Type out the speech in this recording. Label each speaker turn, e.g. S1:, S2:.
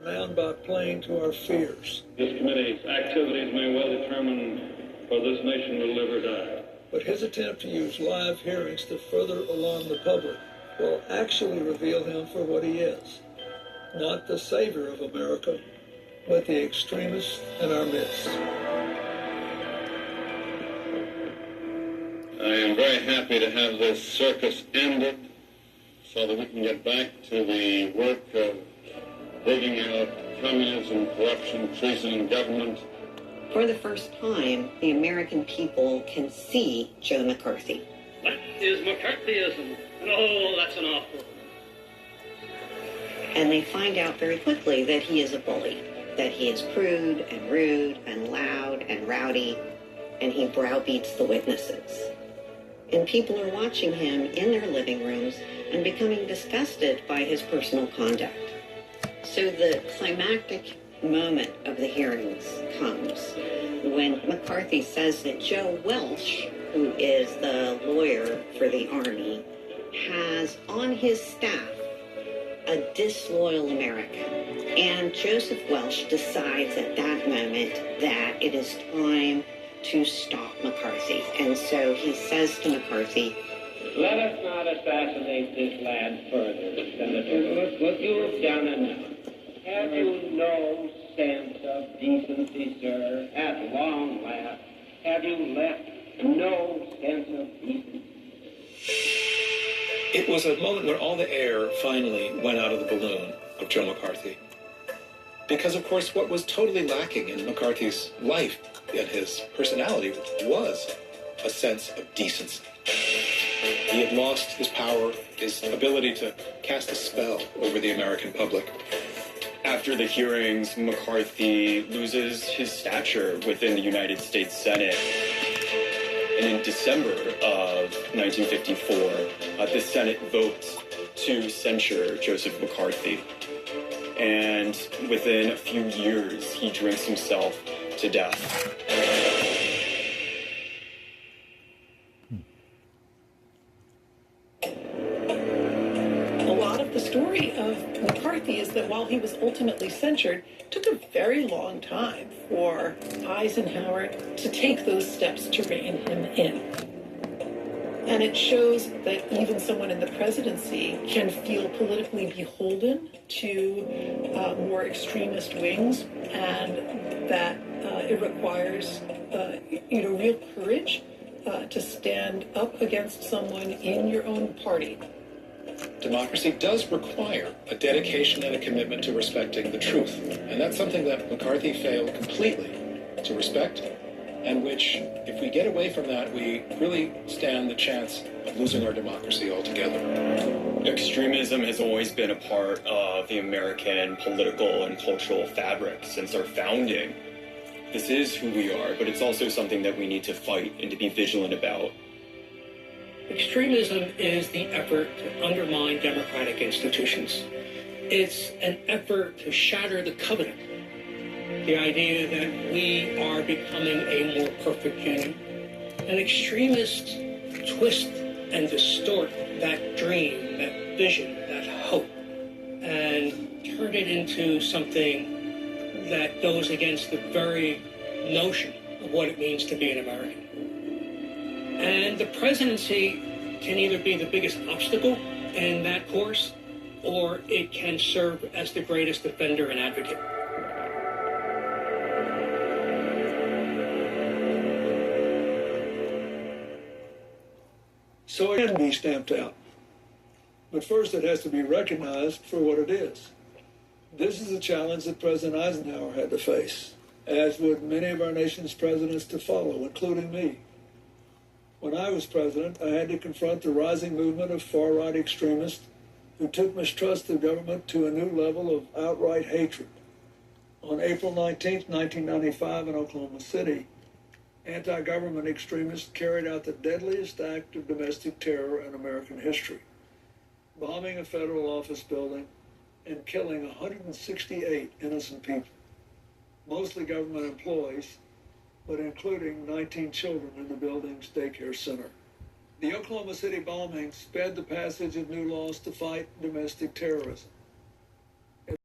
S1: bound by playing to our fears.
S2: This committee's activities may well determine whether this nation will live or die.
S1: But his attempt to use live hearings to further alarm the public will actually reveal him for what he is. Not the savior of America, but the extremist in our midst.
S2: I am very happy to have this circus ended so that we can get back to the work of digging out communism, corruption, treason in government.
S3: For the first time, the American people can see Joe McCarthy.
S4: That is McCarthyism. No, that's an awful.
S3: And they find out very quickly that he is a bully, that he is crude and rude and loud and rowdy, and he browbeats the witnesses. And people are watching him in their living rooms and becoming disgusted by his personal conduct. So the climactic moment of the hearings comes when McCarthy says that Joe Welch, who is the lawyer for the Army, has on his staff a disloyal American. And Joseph Welch decides at that moment that it is time to stop McCarthy. And so he says to McCarthy,
S5: "Let us not assassinate this lad further than the truth. What you have done enough. Have you no sense of decency, sir? At long last, have you left no sense of decency?"
S6: It was a moment when all the air finally went out of the balloon of Joe McCarthy. Because, of course, what was totally lacking in McCarthy's life and his personality was a sense of decency. He had lost his power, his ability to cast a spell over the American public.
S7: After the hearings, McCarthy loses his stature within the United States Senate. And in December of 1954, the Senate votes to censure Joseph McCarthy. And within a few years, he drinks himself to death.
S8: The story of McCarthy is that while he was ultimately censured, it took a very long time for Eisenhower to take those steps to rein him in. And it shows that even someone in the presidency can feel politically beholden to more extremist wings, and that it requires real courage to stand up against someone in your own party.
S6: Democracy does require a dedication and a commitment to respecting the truth. And that's something that McCarthy failed completely to respect, and which, if we get away from that, we really stand the chance of losing our democracy altogether.
S7: Extremism has always been a part of the American political and cultural fabric since our founding. This is who we are, but it's also something that we need to fight and to be vigilant about.
S4: Extremism is the effort to undermine democratic institutions. It's an effort to shatter the covenant, the idea that we are becoming a more perfect union. And extremists twist and distort that dream, that vision, that hope, and turn it into something that goes against the very notion of what it means to be an American. And the presidency can either be the biggest obstacle in that course, or it can serve as the greatest defender and advocate.
S1: So it can be stamped out. But first it has to be recognized for what it is. This is a challenge that President Eisenhower had to face, as would many of our nation's presidents to follow, including me. When I was president, I had to confront the rising movement of far-right extremists who took mistrust of government to a new level of outright hatred. On April 19, 1995 in Oklahoma City, anti-government extremists carried out the deadliest act of domestic terror in American history, bombing a federal office building and killing 168 innocent people, mostly government employees, but including 19 children in the building's daycare center. The Oklahoma City bombing sped the passage of new laws to fight domestic terrorism.